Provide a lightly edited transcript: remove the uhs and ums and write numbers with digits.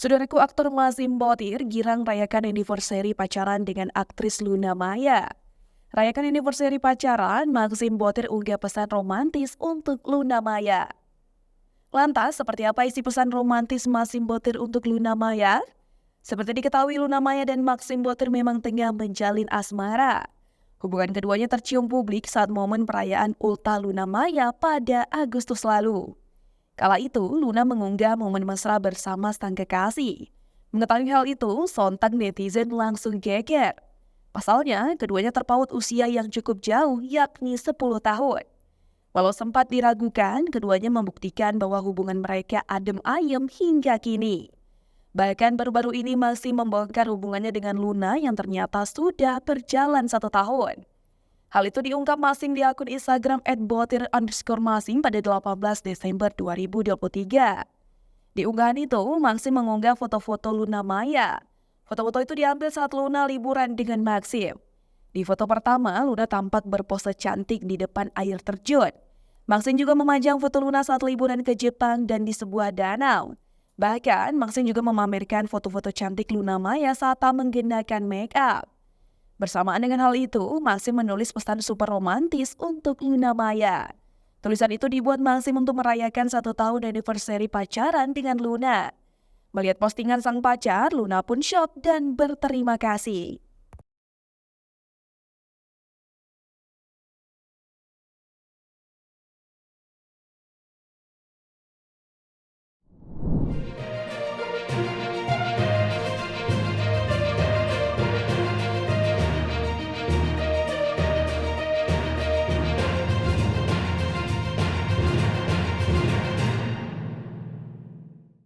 Saudaraku, aktor Maxim Botir girang rayakan anniversary pacaran dengan aktris Luna Maya. Rayakan anniversary pacaran, Maxim Botir unggah pesan romantis untuk Luna Maya. Lantas, seperti apa isi pesan romantis Maxim Botir untuk Luna Maya? Seperti diketahui, Luna Maya dan Maxim Botir memang tengah menjalin asmara. Hubungan keduanya tercium publik saat momen perayaan Ulta Luna Maya pada Agustus lalu. Kala itu, Luna mengunggah momen mesra bersama sang kekasih. Mengetahui hal itu, sontak netizen langsung geger. Pasalnya, keduanya terpaut usia yang cukup jauh, yakni 10 tahun. Walau sempat diragukan, keduanya membuktikan bahwa hubungan mereka adem ayem hingga kini. Bahkan baru-baru ini masih membongkar hubungannya dengan Luna yang ternyata sudah berjalan 1 tahun. Hal itu diungkap Maxim di akun Instagram @botir_maxim pada 18 Desember 2023. Di unggahan itu, Maxim mengunggah foto-foto Luna Maya. Foto-foto itu diambil saat Luna liburan dengan Maxim. Di foto pertama, Luna tampak berpose cantik di depan air terjun. Maxim juga memajang foto Luna saat liburan ke Jepang dan di sebuah danau. Bahkan, Maxim juga memamerkan foto-foto cantik Luna Maya saat tak menggunakan make up. Bersamaan dengan hal itu, Maxim menulis pesan super romantis untuk Luna Maya. Tulisan itu dibuat Maxim untuk merayakan 1 tahun anniversary pacaran dengan Luna. Melihat postingan sang pacar, Luna pun shock dan berterima kasih.